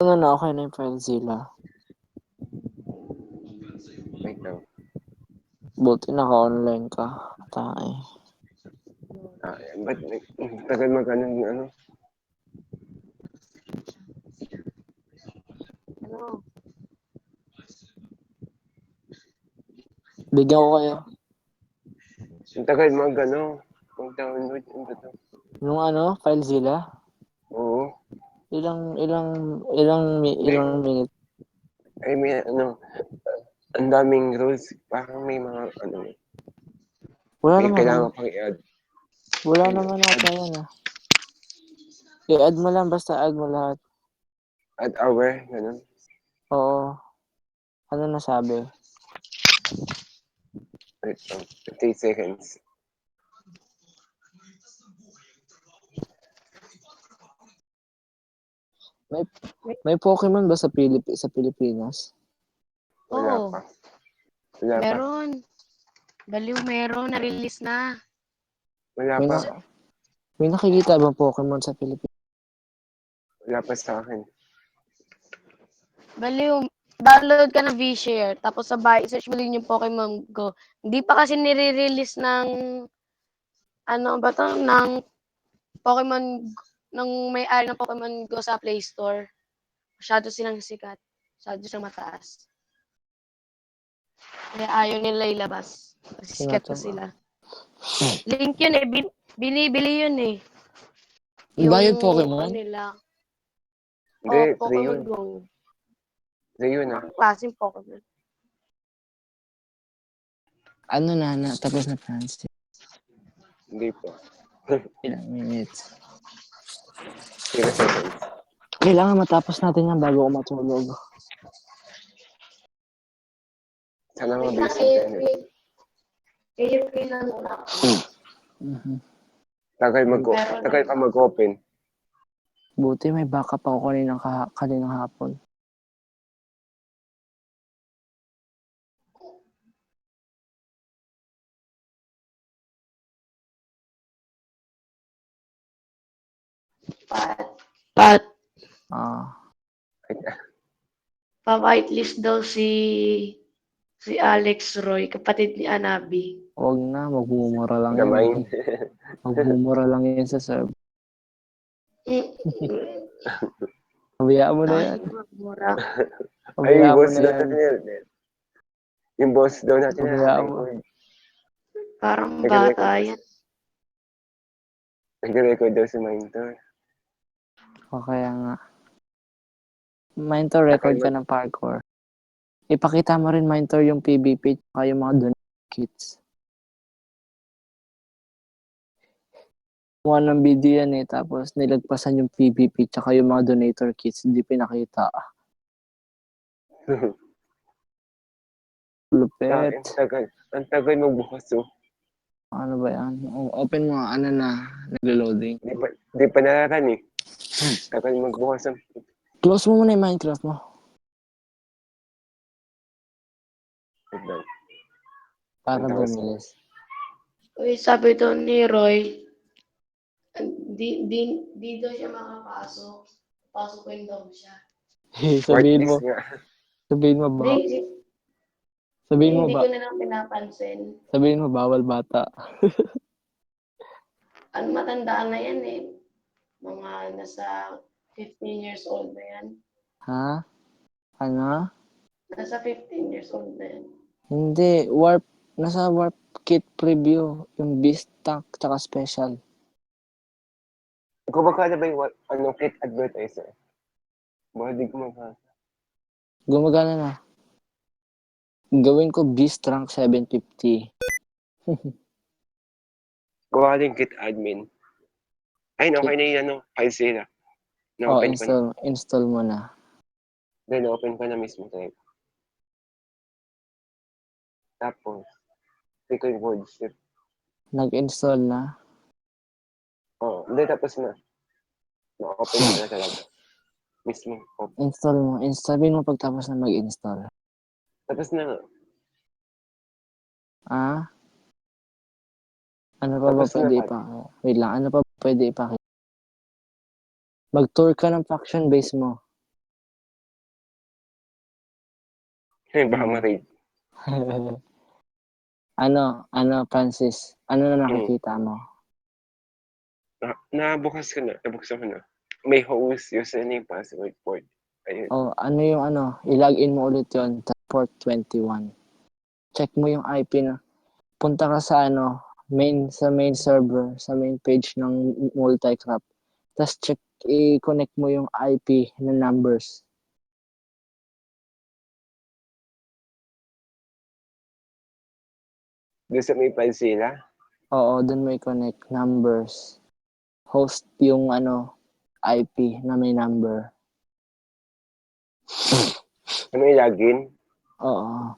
Ano na, okay na yung FileZilla. Wait lang. Buti naka-online ka. Tayo. Ba't tagal mag-ano, ano? Ano? Bigyan ko kayo. Ang tagal mag-ano, mag-download, ano ba to? Yung ano, FileZilla. Oo. Ilang minute. Ay, may ano, ang daming rules. Parang may mga, ano, Wala may naman ano. kailangan pang i-add. Wala Ay, naman ata yan ah. I-add mo lang, basta add mo lahat. add hour, ganun. Oo. Ano nasabi? Wait lang, 50 seconds. May Pokemon ba sa Pilipinas? Wala Oo. pa. Wala pa. Meron. Baliw meron. Na-release na. Wala May, pa. may nakikita bang Pokemon sa Pilipinas? Wala pa sa akin. Baliw. Download ka ng V-Share. Tapos sabay, search mo din yung Pokemon Go. Hindi pa kasi nire-release ng, ano ba to, ng Pokemon, ng may-ari ng Pokemon Go sa Play Store. Masyado silang sikat. Masyado silang mataas. Kaya ayaw nila ilabas. Kasi sikat pa sila. Link yun eh. Binibili yun eh. Bayad Yung Pokemon? ano nila. Hindi, free Pokemon yun. Go. Free yun ah. Ibang klaseng Pokemon. Ano na tapos na Francis? Hindi pa. Ilang minutes? 0 seconds. Kailangan matapos natin yan bago ako matulog. Sana Wait lang, mabilis internet. AFK lang muna ako. Mhm. Tagal pa mag-open. Buti may backup ako kaninang hapon. Pat, Ah, pa-whitelist daw si Alex Roy, kapatid ni Anabi. wag na, magmumura lang The yan. mind. Magmumura lang yan sa serve. Mm. Pabayaan mo na Tayo yan. magmura. Ay, Pabayaan mo boss na daw yan. natin yan. Yung boss daw natin na Pabayaan mo. record. Parang Nag-record bata daw, yan. nag-record daw si Mintor. O kaya nga. Mintor, record ka ng parkour. Ipakita mo rin, Mintor, yung PVP at yung mga donate kits. Kuha ng video yan eh, tapos nilagpasan yung PVP tsaka yung mga donator kits, hindi pinakita. Lupit. Ang tagal magbukas oh. Ano ba yan? Open mo, ano na, naglo-loading. Di pa nararan eh. Tagal magbukas ang... Close mo muna yung Minecraft mo. Wait lang. Para Ang tawas bumilis. Uy, sabi daw ni Roy, di daw siya makapasok. Pasukin daw siya. sabihin mo, Whitelist nga. sabihin mo, Hindi, sabihin mo hindi ba, ko na lang pinapansin. sabihin mo, bawal bata. Ano, matandaan na yan eh. Mga nasa 15 years old na yan. Ha? Ano? Nasa 15 years old na yan. Hindi, nasa warp kit preview, yung beast tank, tsaka special. Kumbaga ba yung kit advertiser? Baka di ko mabasa. Gumagana na. Gawin ko beast rank 750. Gawa din kit admin. Ayun, okay na yung file sila. Na-open ko na. Install mo na. Then, na-open ko na mismo tayo. Tapos, click ko yung word strip. Nag-install na. Oo, hindi, tapos na. Na-open ko na talaga. Mismo. Open. Install mo. Sabihin mo pagtapos na mag-install. Tapos na nga. Ah? Ano pa ba Tapos na, pwede Pat. ipakita? Wait lang, ano pa pwede ipakita? Mag-tour ka ng faction base mo. Baka ma-raid. Francis? Ano na nakikita mo? Nabuksan ko na. May host, username, password, port. Ayun. Oh, i-login mo ulit yon port 21. Check mo yung IP na. Punta ka sa main server, sa main page ng Multicraft. Tapos i-connect mo yung IP na numbers. Doon sa may Palsila. Oo, dun mo i-connect numbers. Host yung IP na may number. Ano yung login? Oo.